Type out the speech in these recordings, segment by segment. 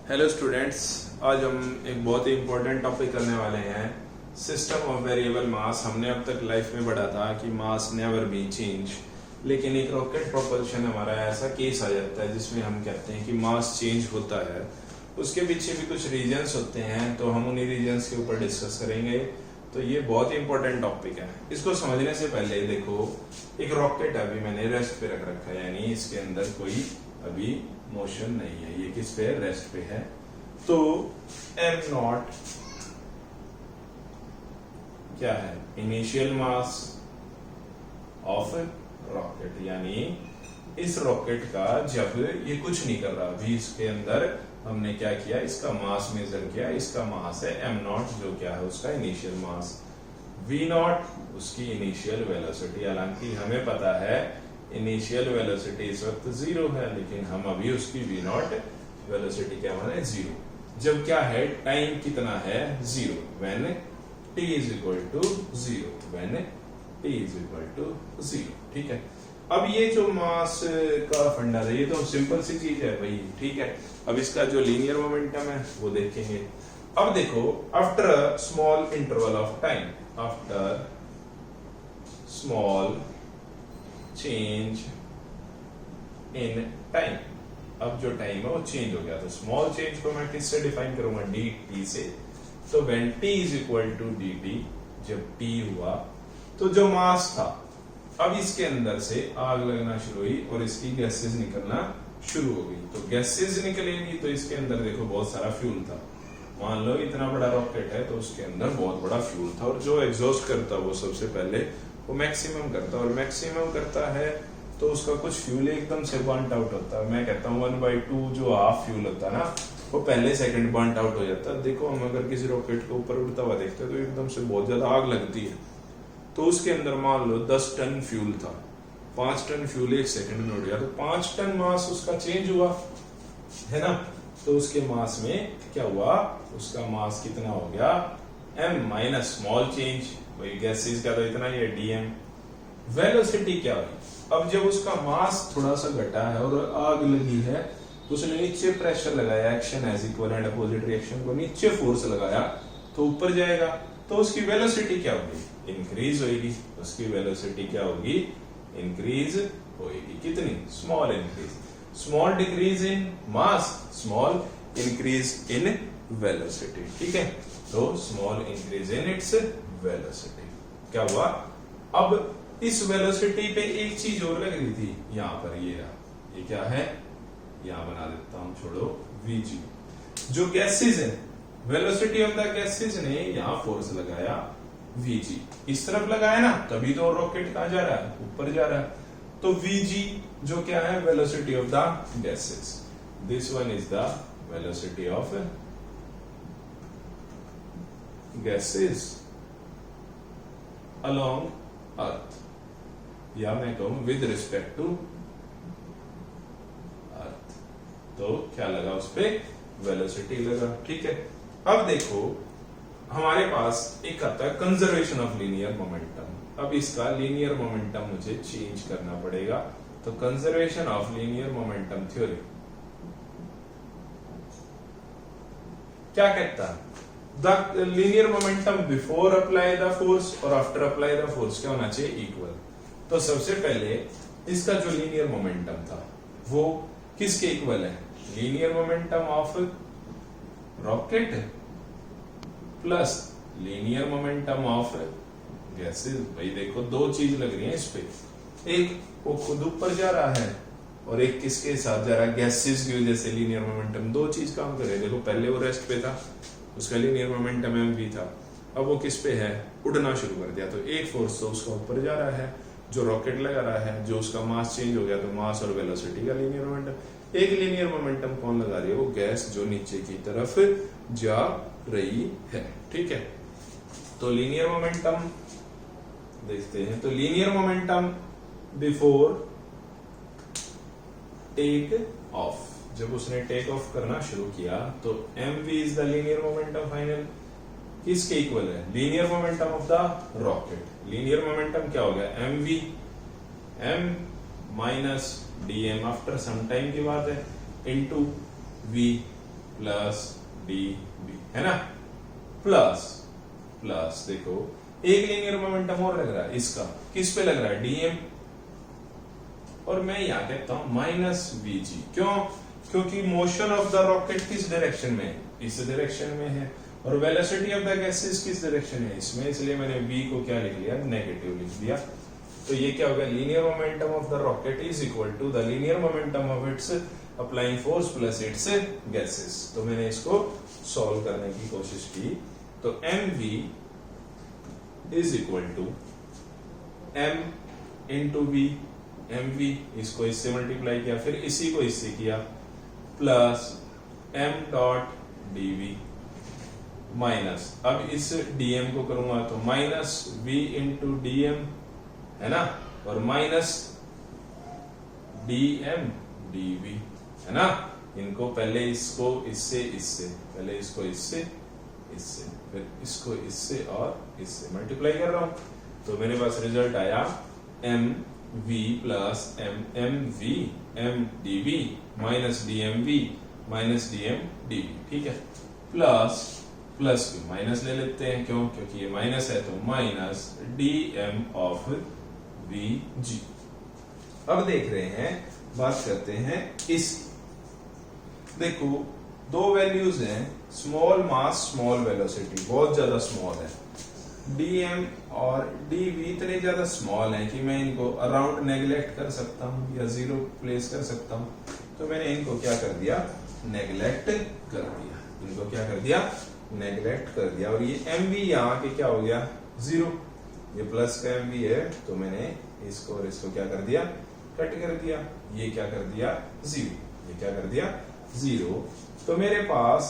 Hello students, आज हम एक बहुत ही इम्पोर्टेंट टॉपिक करने वाले हैं, सिस्टम ऑफ वेरिएबल मास। हमने अब तक लाइफ में पढ़ा था कि मास नेवर बी चेंज, लेकिन एक रॉकेट प्रोपल्शन हमारा ऐसा केस आ जाता है जिसमें हम कहते हैं कि मास चेंज होता है। उसके पीछे भी कुछ रीजंस होते हैं, तो हम उन्हीं रीजंस के ऊपर डिस्कस करेंगे। तो ये बहुत ही इंपॉर्टेंट टॉपिक है। इसको समझने से पहले देखो, एक रॉकेट अभी मैंने रेस्ट पे रख रखा है, यानी इसके अंदर कोई अभी मोशन नहीं है। ये किस पे, रेस्ट पे है। तो एम नॉट क्या है, इनिशियल मास ऑफ रॉकेट, यानी इस रॉकेट का जब ये कुछ नहीं कर रहा, अभी इसके अंदर हमने क्या किया, इसका मास मेजर किया। इसका मास है एम नॉट, जो क्या है उसका इनिशियल मास। वी नॉट उसकी इनिशियल वेलोसिटी, हालांकि हमें पता है इनिशियल वेलोसिटी इस वक्त 0 है, लेकिन हम अभी उसकी वी नॉट वेलोसिटी क्या माने 0। जब क्या है, टाइम कितना है 0, when t is equal to 0, when t is equal to 0। ठीक है, अब ये जो मास का फंडा है, ये तो सिंपल सी चीज है भाई। ठीक है, अब इसका जो लीनियर मोमेंटम है वो देखेंगे। अब देखो, after a small interval of time, after small change in time, अब जो टाइम है वो चेंज हो गया, तो स्मॉल चेंज को मैं किससे डिफाइन करूंगा, dt से। तो when t is equal to dt, जब t हुआ तो जो मास था, अब इसके अंदर से आग लगना शुरू हुई और इसकी गैसेस निकलना शुरू हो गई। तो गैसेस निकलेंगी तो इसके अंदर देखो बहुत सारा फ्यूल था। मान लो इतना बड़ा रॉकेट है तो उसके अंदर बहुत बड़ा फ्यूल था, और जो एग्जॉस्ट करता वो सबसे पहले वो मैक्सिमम करता है, और मैक्सिमम करता है तो उसका कुछ फ्यूल एकदम से बर्नट आउट होता है। मैं कहता हूँ 1/2 जो हाफ फ्यूल होता है ना, वो पहले सेकंड बर्नट आउट हो जाता है। देखो, हम अगर किसी रॉकेट के ऊपर उड़ता हुआ देखते हैं तो एकदम से बहुत ज्यादा आग लगती है। तो उसके अंदर मान लो 10 टन फ्यूल था, 5 टन फ्यूल 1 सेकंड में उड़ गया, तो 5 टन मास उसका चेंज हुआ है ना। तो उसके मास में क्या हुआ, उसका मास कितना हो गया, m माइनस स्मॉल चेंज, वही गैसेस का तो इतना ही है, dm। वेलोसिटी क्या हुई, अब जब उसका मास थोड़ा सा घटा है और आग लगी है, उसने नीचे प्रेशर लगाया, action is equal and opposite reaction को नीचे फोर्स लगाया तो ऊपर जाएगा, तो उसकी वेलोसिटी क्या होगी, इंक्रीज होगी। उसकी वेलोसिटी क्या होगी, इंक्रीज होगी। कितनी, small increase, small decrease in mass, small increase in velocity. ठीक है, तो small increase in its velocity. क्या हुआ, अब इस वेलोसिटी पे एक चीज और लग रही थी यहां पर, ये क्या है, यहां बना देता हूं, छोड़ो, vg, जो गैसेस है, वेलोसिटी ऑफ द गैसेस ने यहां फोर्स लगाया vg, इस तरफ लगाया ना, तभी तो रॉकेट कहां जा रहा है, ऊपर जा रहा है। तो vg जो क्या है, velocity of the gases, this one is the velocity of gases along earth, या मैं कहूं विद रिस्पेक्ट टू अर्थ। तो क्या लगा, उस पे वेलोसिटी लगा। ठीक है, अब देखो हमारे पास एक आता है कंजर्वेशन ऑफ लीनियर मोमेंटम। अब इसका लीनियर मोमेंटम मुझे चेंज करना पड़ेगा। तो conservation of linear momentum theory क्या कहता है, the linear momentum before apply the force और आफ्टर अप्लाई द फोर्स क्या होना चाहिए, इक्वल। तो सबसे पहले इसका जो लीनियर मोमेंटम था वो किसके इक्वल है, linear momentum of rocket plus linear momentum of gases. भाई देखो, दो चीज लग रही है इस पे, एक वो खुद ऊपर जा रहा है और एक किसके साथ जा रहा है, गैसेस की वजह से लीनियर मोमेंटम, दो चीज काम कर रहे हैं। देखो, पहले वो रेस्ट पे था, उसका लीनियर मोमेंटम mv था, अब वो किस पे है, उड़ना शुरू कर दिया, तो एक फोर्स तो उसका ऊपर जा रहा है, जो रॉकेट लगा रहा है, जो उसका मास चेंज हो गया, तो मास और वेलोसिटी का लीनियर मोमेंटम। एक लीनियर मोमेंटम कौन लगा रही है, वो गैस जो नीचे की तरफ जा रही है। ठीक है, तो लीनियर मोमेंटम देखते हैं। तो linear momentum before take off, जब उसने टेक ऑफ करना शुरू किया तो mv is the linear momentum final, किसके इक्वल है, linear momentum of the rocket. Linear momentum क्या हो गया, mv, m minus dm, after some time की बात है, into v, plus D B, है ना, प्लस प्लस देखो एक लीनियर मोमेंटम और लग रहा है, इसका किस पे लग रहा है, डीएम, और मैं यहां कहता हूं माइनस वीजी। क्यों? क्योंकि मोशन ऑफ द रॉकेट किस डायरेक्शन में है, इस डायरेक्शन में है, और वेलोसिटी ऑफ द गैसेस किस डायरेक्शन है, इसमें, इसलिए मैंने v को क्या लिख लिया, नेगेटिव लिख दिया। तो ये क्या होगा, linear momentum of the rocket is equal to the linear momentum of its applying force plus its gases. तो मैंने इसको सॉल्व करने की कोशिश की, तो mv is equal to m into v, mv इसको इससे मल्टीप्लाई किया, फिर इसी को इससे किया, plus m dot dv minus, अब इस dm को करूंगा तो माइनस v इंटू dm, है ना, और माइनस dm dv, है ना। इनको पहले इसको इससे इससे, पहले इसको इससे इससे, फिर इसको इससे और इससे मल्टीप्लाई कर रहा हूं, तो मेरे पास रिजल्ट आया mv plus mv m dv minus dmv minus dm dv, ठीक है, प्लस प्लस भी माइनस ले लेते हैं, क्यों, क्योंकि ये माइनस है, तो माइनस dm ऑफ vg। अब देख रहे हैं, बात करते हैं इस, देखो दो वैल्यूज हैं, स्मॉल मास स्मॉल वेलोसिटी, बहुत ज्यादा स्मॉल है, dm और dv इतने ज्यादा स्मॉल हैं कि मैं इनको अराउंड नेग्लेक्ट कर सकता हूं या जीरो प्लेस कर सकता हूं, तो मैंने इनको क्या कर दिया, नेग्लेक्ट कर दिया, इनको क्या कर दिया, नेग्लेक्ट कर दिया, और ये mv यहाँ के क्या हो गया, जीरो, ये प्लस का mv है, तो मैंने इसको और इसको क्या कर दिया, कट कर दिया, ये क्या कर दिया, जीरो, ये क्या कर दिया, जीरो, तो मेरे पास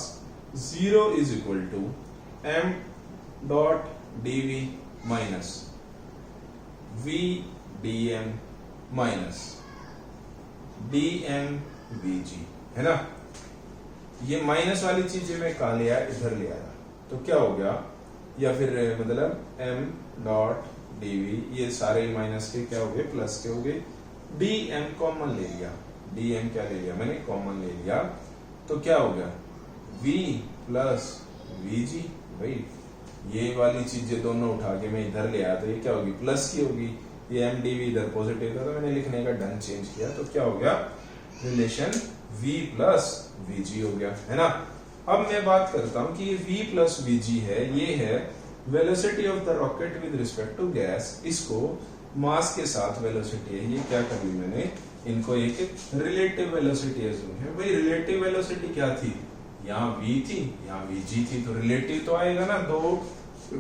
zero is equal to m dot dv minus v dm minus dm vg, है ना। ये माइनस वाली चीजें मैं कहा ले आया, इधर ले आया, तो क्या हो गया, या फिर मतलब m डॉट dv, ये सारे माइनस के क्या हो गए, प्लस के हो गए, dm कॉमन ले लिया, dm क्या ले लिया मैंने, कॉमन ले लिया, तो क्या हो गया, v प्लस vg, भाई ये वाली चीजें दोनों उठा के मैं इधर ले आया, तो ये क्या होगी, प्लस की होगी, ये m dv इधर पॉजिटिव था, तो मैंने लिखने का ढंग चेंज किया, तो क्या हो गया, रिलेशन v प्लस vg हो गया, है ना। अब मैं बात करता हूं कि ये v प्लस vg है, ये है velocity of the rocket with respect to gas, इसको मास के साथ वेलोसिटी है, ये क्या कर ली मैंने, इनको एक रिलेटिव वेलोसिटी अज्यूम है। भाई रिलेटिव वेलोसिटी क्या थी, यहाँ v थी, यहाँ vg थी, तो रिलेटिव तो आएगा ना, दो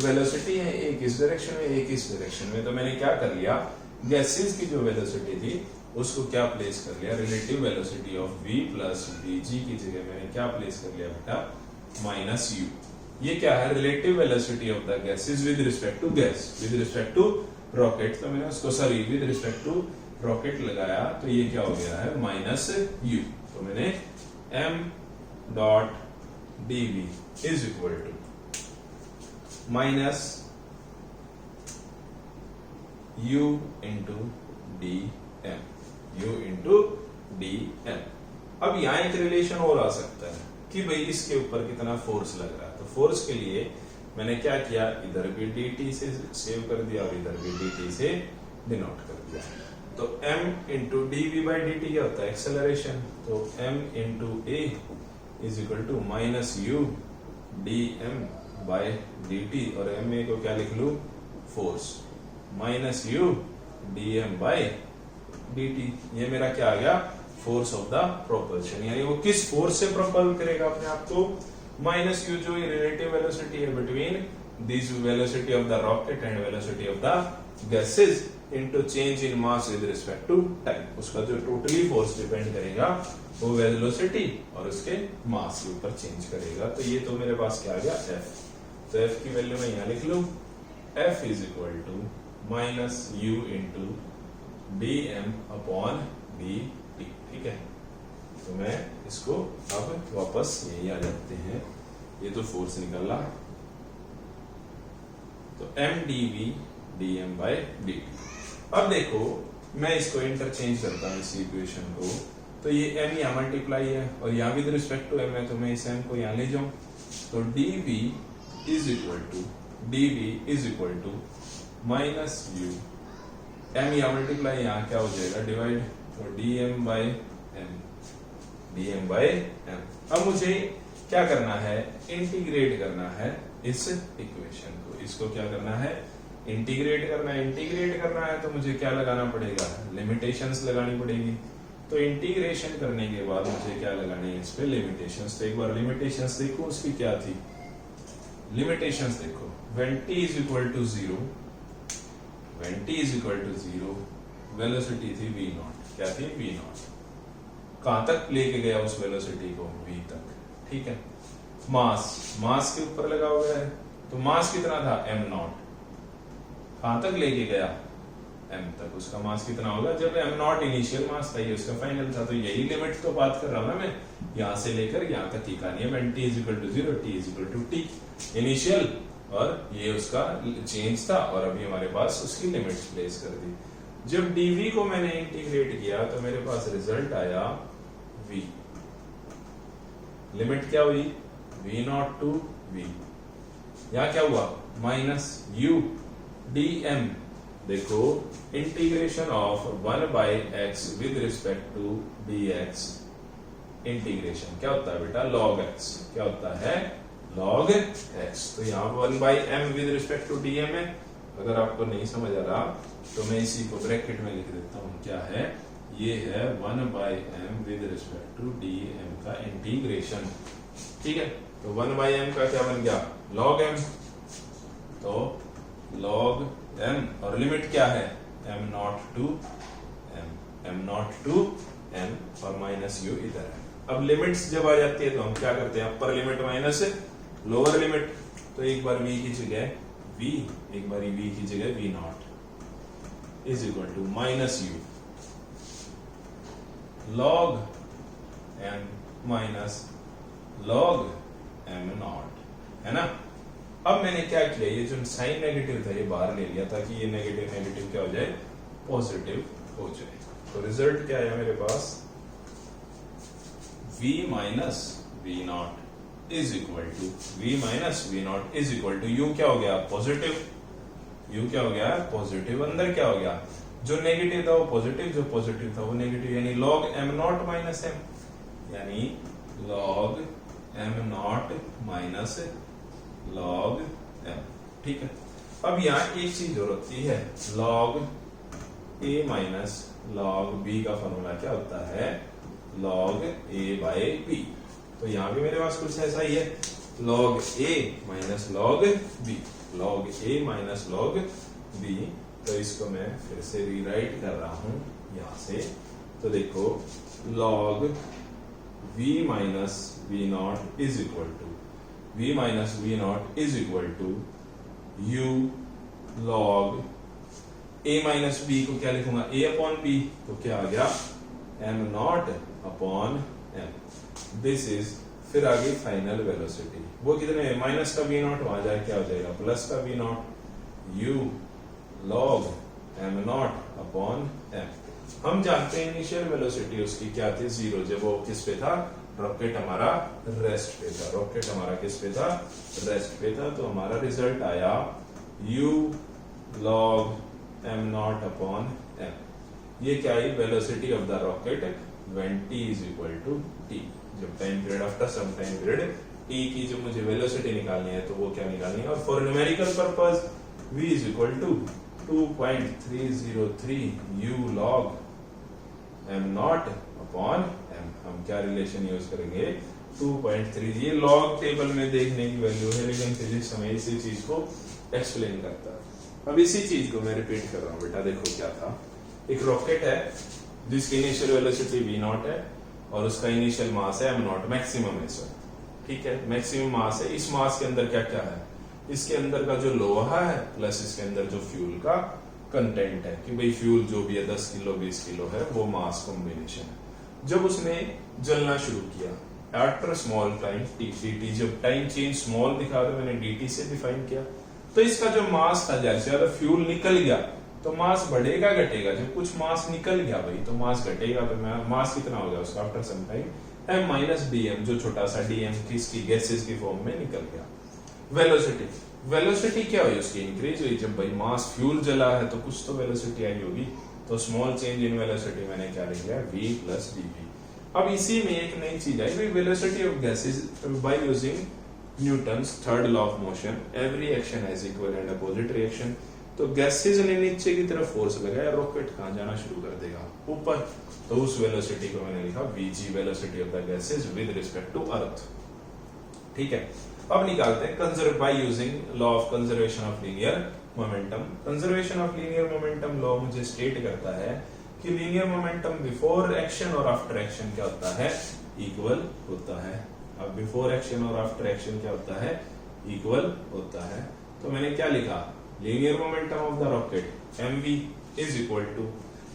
वेलोसिटी है, एक इस डायरेक्शन में एक इस डायरेक्शन में, तो मैंने क्या कर लिया, गैसेस की जो वेलोसिटी थी उसको क्या प्लेस कर लिया, relative velocity of v plus vg की जगह मैंने क्या प्लेस कर लिया बेटा, माइनस u। ये क्या है, relative velocity of the gases with respect to gas, with respect to rocket, तो मैंने उसको sorry with respect to rocket लगाया, तो ये क्या हो गया है, माइनस u, तो मैंने m dot dv is equal to minus u into dm, u into dm। अब यहाँ एक रिलेशन और आ सकता है कि भाई इसके ऊपर कितना फोर्स लग रहा है, तो फोर्स के लिए मैंने क्या किया, इधर भी dt से सेव कर दिया और इधर भी dt से डिनोट कर दिया, तो m into dv by dt क्या होता है, एक्सेलरेशन, तो m into a is equal to minus u dm by dt, और ma को क्या लिख लू, force, minus u dm by dt, ये मेरा क्या आ गया, फोर्स ऑफ द प्रोपल्शन, यानी वो किस फोर्स से प्रोपल करेगा अपने आप को, माइनस u जो रिलेटिव वेलोसिटी है between this velocity of the rocket and velocity of the gases into change in mass with respect to time, उसका जो टोटली फोर्स डिपेंड करेगा वो वेलोसिटी और उसके मास के ऊपर चेंज करेगा। तो ये तो मेरे पास क्या आ गया, f, तो f की वैल्यू मैं यहाँ लिख लूं, f is equal to minus u into dm upon dt, ठीक है। तो मैं इसको अब वापस यही आ जाते हैं, ये तो फोर्स निकला, तो m dv dm by dt। अब देखो मैं इसको इंटरचेंज करता हूं इस इक्वेशन को, तो ये m यहाँ मल्टीप्लाई है और यहाँ विद रिस्पेक्ट टू m है, तो मैं इस m को यहाँ ले जाऊं, तो dv is equal to minus u, m यहाँ मल्टीप्लाई यहाँ क्या हो जाएगा डिवाइड, तो dm बाय m। अब मुझे क्या करना है, इंटीग्रेट करना है इस इक्वेशन को, इसको क्या करना है, इंटीग्रेट करना है। इंटीग्रेट करना है तो मुझे क्या लगाना पड़ेगा, लिमिटेशंस लगानी पड़ेगी। तो इंटीग्रेशन करने के बाद मुझे क्या लगानी है, इस पे लिमिटेशंस। तो एक बार लिमिटेशंस देखो उसकी क्या थी, लिमिटेशंस देखो, when t is equal to 0, velocity थी v नॉट, क्या थी v नॉट, कहां तक लेके गया उस वेलोसिटी को, v तक, ठीक है। मास के ऊपर लगा हुआ है, तो मास कितना था m नॉट, कहां तक लेके गया m तक, उसका मास कितना होगा, जब m नॉट इनिशियल मास था, ये उसका फाइनल था। तो यही लिमिट तो बात कर रहा हूं ना मैं, यहां से लेकर यहां तक की कहानी है। when t is equal to 0, t is equal to t initial, और ये उसका चेंज था, और अभी हमारे पास उसकी लिमिट्स प्लेस कर दी। जब dv को मैंने इंटीग्रेट किया तो मेरे पास रिजल्ट आया v, लिमिट क्या हुई, v नॉट टू v, यहां क्या हुआ माइनस u dm, देखो integration of 1 by x with respect to dx, integration क्या होता है बेटा, log x, क्या होता है log x। तो यहाँ 1 by m with respect to dm है। अगर आपको नहीं समझ आ रहा तो मैं इसी को ब्रैकेट में लिख देता हूँ, क्या है, ये है 1 by m with respect to dm का इंटीग्रेशन, ठीक है। तो 1 बाय m का क्या बन गया, log m, तो log m, और लिमिट क्या है, m नॉट टू m, और माइनस u इधर है। अब लिमिट्स जब आ जाती है तो हम क्या करते हैं, upper limit minus lower limit. तो एक बार v की जगह v, एक बार v की जगह v naught is equal to minus u log m minus log m naught, है ना। अब मैंने क्या किया, ये जो साइन नेगेटिव था ये बाहर ले लिया ताकि ये नेगेटिव नेगेटिव क्या हो जाए, पॉजिटिव हो जाए। तो रिजल्ट क्या है मेरे पास, v minus v naught is equal to u, क्या हो गया पॉजिटिव, u क्या हो गया पॉजिटिव, अंदर क्या हो गया, जो नेगेटिव था वो पॉजिटिव, जो पॉजिटिव था वो नेगेटिव, यानी log m not minus m, यानी log m not minus log m, ठीक है। अब यहाँ एक चीज और होती है, log a minus log b का फॉर्मूला क्या होता है, log a बाय b। तो यहाँ भी मेरे पास कुछ ऐसा ही है, log a minus log b, log a minus log b। तो इसको मैं फिर से रीराइट कर रहा हूं यहाँ से, तो देखो log v minus v naught is equal to v minus v naught is equal to u log a minus b को क्या लिखूंगा, a अपॉन b, तो क्या आ गया m naught upon m, this is, फिर आ गई फाइनल वेलोसिटी, वो कितने, माइनस का v नॉट, वहां जाए क्या हो जाएगा प्लस का v not, u log m naught upon m। हम जानते हैं इनिशियल वेलोसिटी उसकी क्या थी, 0, जब वो किस पे था, रॉकेट हमारा रेस्ट पे था, रॉकेट हमारा किस पे था, रेस्ट पे था। तो हमारा रिजल्ट आया u log m naught upon m, ये क्या है, velocity of the rocket when t is equal to t, जब time period after some time period t की जो मुझे वेलोसिटी निकालनी है तो वो क्या निकालनी है, और for numerical purpose v is equal to 2.303 u log m naught upon m। हम क्या रिलेशन यूज करेंगे, 2.3, ये लॉग टेबल में देखने की वैल्यू है, लेकिन फिजिक्स हमें इसी चीज को एक्सप्लेन करता है। अब इसी चीज को मैं रिपीट कर रहा हूँ बेटा, देखो क्या था, एक रॉकेट है जिसकी इनिशियल वेलोसिटी v नॉट है और उसका इनिशियल मास है m नॉट, मैक्सिमम है सर, ठीक है, मैक्सिमम मास है। इस मास के अंदर क्या क्या है, इसके अंदर का जो लोहा है प्लस इसके अंदर जो फ्यूल का कंटेंट है, कि भाई फ्यूल जो भी है 10 किलो 20 किलो है, वो मास कॉम्बिनेशन है। जब उसने जलना शुरू किया आफ्टर स्मॉल टाइम dt, जब टाइम चेंज स्मॉल दिखा रहा मैंने dt से डिफाइन किया, तो इसका जो मास था, जैसे ज्यादा फ्यूल निकल गया तो मास बढ़ेगा घटेगा, जब कुछ मास निकल गया भाई तो मास घटेगा, तो मास कितना हो गया उसका after some time m minus dm, जो छोटा सा dm किसकी गैसेस की फॉर्म में निकल गया। वेलोसिटी, वेलोसिटी क्या हुई उसकी, इंक्रीज हुई। जब भाई मास फ्यूल जला है तो कुछ तो वेलोसिटी आई होगी, तो स्मॉल चेंज इन वेलोसिटी मैंने क्या लिख दिया v प्लस dv। अब इसी में एक नई चीज आई, velocity of gases by using Newton's third law of motion, every action has equal and opposite reaction. तो गैसेस ने नीचे की तरफ फोर्स लगाया, रॉकेट कहां जाना शुरू कर देगा, ऊपर। तो उस वेलोसिटी को मैंने लिखा vg, velocity of the gases with respect to earth. ठीक है, अब निकालते हैं conserve by using law of conservation of linear momentum. Conservation of linear momentum law मुझे स्टेट करता है कि लीनियर मोमेंटम बिफोर एक्शन और आफ्टर एक्शन क्या होता है, इक्वल होता है। अब बिफोर एक्शन और आफ्टर एक्शन क्या होता है, इक्वल होता है। तो मैंने क्या लिखा, linear momentum of the rocket mv is equal to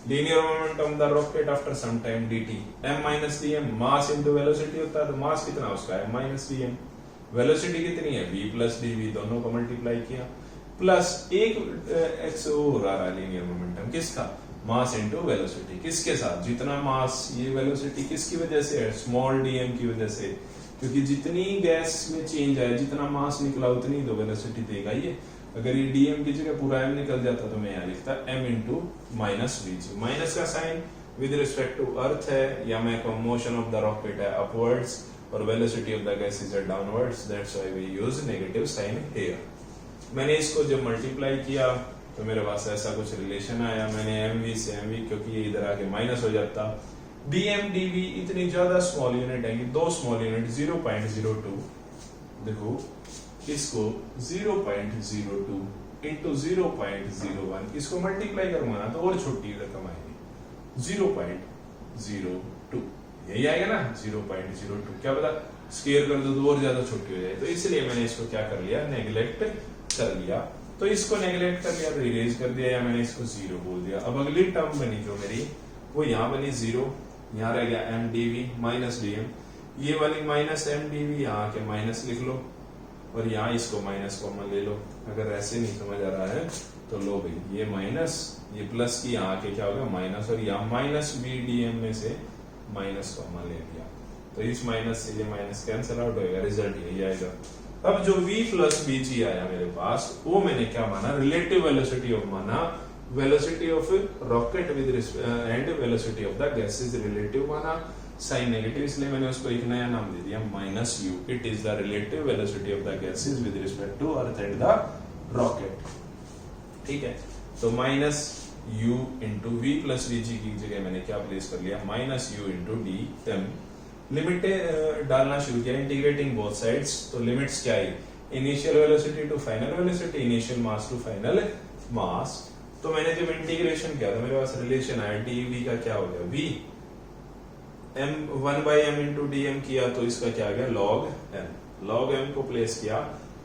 linear momentum of the rocket after some time dt, m minus dm, mass into velocity होता है, तो मास कितना उसका m माइनस dm, वेलोसिटी कितनी है v प्लस dv, दोनों को multiply किया, प्लस एक x हो रहा है लीनियर मोमेंटम किसका, मास इनटू वेलोसिटी, किसके साथ, जितना मास, ये वेलोसिटी किसकी वजह से है, स्मॉल dm की वजह से, क्योंकि जितनी गैस में चेंज है, जितना मास निकला उतनी तो वेलोसिटी देगा ये। अगर ये dm की जगह पूरा m निकल जाता तो मैं यहाँ लिखता m into minus vg, minus का sign with respect to earth है, या मैं कहूँ मोशन ऑफ द रॉकेट है अपवर्ड्स और वेलोसिटी ऑफ द गैसेस है downwards, that's why we use negative sign here. मैंने इसको जब मल्टीप्लाई किया तो मेरे पास ऐसा कुछ रिलेशन आया, मैंने mv से mv, क्योंकि ये इधर आके माइनस हो जाता, dm dv इतनी ज्यादा स्मॉल यूनिट है, दो स्मॉल यूनिट 0.02, देखो इसको 0.02 इंटू 0.01, इसको मल्टीप्लाई करूंगा ना तो और छोटी रकम आएगी, 0.02, यही आएगा ना 0.02, क्या पता स्क्वायर कर दो तो और ज्यादा छोटी हो जाए, तो इसलिए मैंने इसको क्या कर लिया, नेग्लेक्ट कर लिया। तो इसको नेग्लेक्ट कर लिया तो इरेज कर दिया, या मैंने इसको 0 बोल दिया। अब अगली टर्म बनी जो मेरी, वो यहाँ बनी 0, यहाँ रह गया m dv माइनस dm, ये वाली माइनस m dv यहाँ के माइनस लिख लो, और यहाँ इसको माइनस कॉमन ले लो। अगर ऐसे नहीं समझ आ रहा है तो लो भाई, ये माइनस ये प्लस की यहाँ के क्या होगा माइनस, और यहाँ माइनस v dm में से माइनस कॉमन ले लिया, तो इस माइनस से ये माइनस कैंसिल आउट होगा, रिजल्ट यही आएगा। अब जो v प्लस bg आया मेरे पास, वो मैंने क्या माना, रिलेटिव वेलोसिटी ऑफ माना, velocity of rocket with and velocity of the gases relative माना, साइन नेगेटिव, इसलिए मैंने उसको एक नया नाम दे दिया minus u, it is the relative velocity of the gases with respect to earth and the rocket. ठीक है, तो minus u into v plus v g की जगह मैंने क्या प्लेस कर लिया, minus u into d m. Limit डालना शुरू किया, इंटीग्रेटिंग बोथ साइड्स, तो लिमिट्स क्या आई, initial velocity to final velocity, initial mass to final mass. तो मैंने जब इंटीग्रेशन किया तो मेरे पास रिलेशन आया, dv का क्या हो गया, v m 1/m into dm किया तो इसका क्या आ गया, log m, log m को प्लेस किया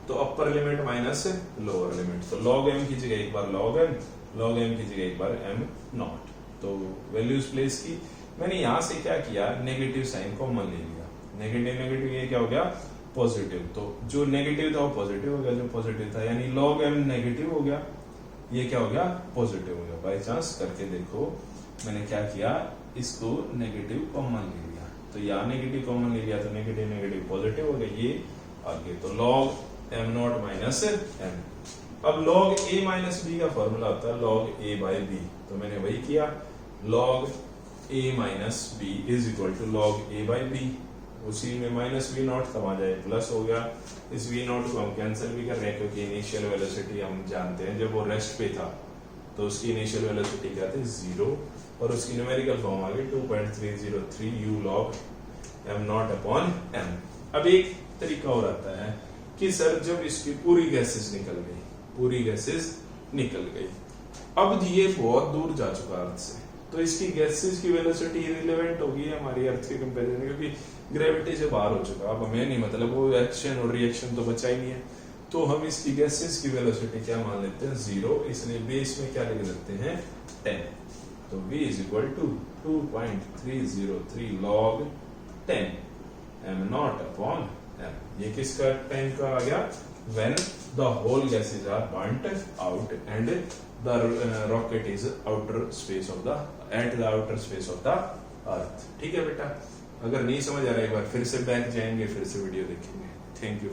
तो upper limit minus lower limit, तो log m की जगह एक बार log m, log m की जगह एक बार m नॉट, तो वैल्यूज प्लेस की। मैंने यहां से क्या किया, नेगेटिव साइन कॉमन ले लिया, नेगेटिव नेगेटिव ये क्या हो गया पॉजिटिव, तो जो नेगेटिव था वो पॉजिटिव हो गया, जो पॉजिटिव था यानी log m नेगेटिव हो गया, ये क्या हो गया पॉजिटिव हो गया। बाई चांस करके देखो, मैंने क्या किया, इसको नेगेटिव कॉमन ले लिया, तो यहाँ नेगेटिव कॉमन ले लिया तो नेगेटिव नेगेटिव पॉजिटिव हो गया, ये आगे, तो log m not minus m। अब log a माइनस b का फॉर्मूला होता है log a बाई b, तो मैंने वही किया, log a minus b is equal to log a by b, उसी में माइनस v नॉट समा जाए प्लस हो गया, इस v नॉट को हम कैंसिल भी कर रहे हैं क्योंकि इनिशियल वेलोसिटी हम जानते हैं जब वो रेस्ट पे था तो उसकी इनिशियल वेलोसिटी क्या थी 0, और उसकी न्यूमेरिकल फॉर्म आ गई 2.303 u log m naught upon m। अब एक तरीका और आता है कि सर जब इसकी पूरी गैसेस निकल गई, पूरी गैसेस निकल गई, अब ये बहुत दूर जा चुका अर्थ से, तो इसकी गैसेस की वेलोसिटी इररिलेवेंट होगी हमारी अर्थ के कंपैरिजन में, क्योंकि ग्रेविटी से बाहर हो चुका। अब हमें नहीं मतलब वो एक्शन और रिएक्शन तो बचा ही नहीं है, तो हम इसकी गैसेस की वेलोसिटी क्या मान लेते हैं 0, इसलिए बेस में क्या लिख देते हैं 10, तो v is equal to 2.303 log 10 m naught upon m। ये किसका टाइम का आ गया, when the whole gases are burnt out and the rocket is outer space of the at the outer space of the earth. ठीक है बेटा, अगर नहीं समझ आ रहा एक बार फिर से बैक जाएंगे, फिर से वीडियो देखेंगे। Thank you.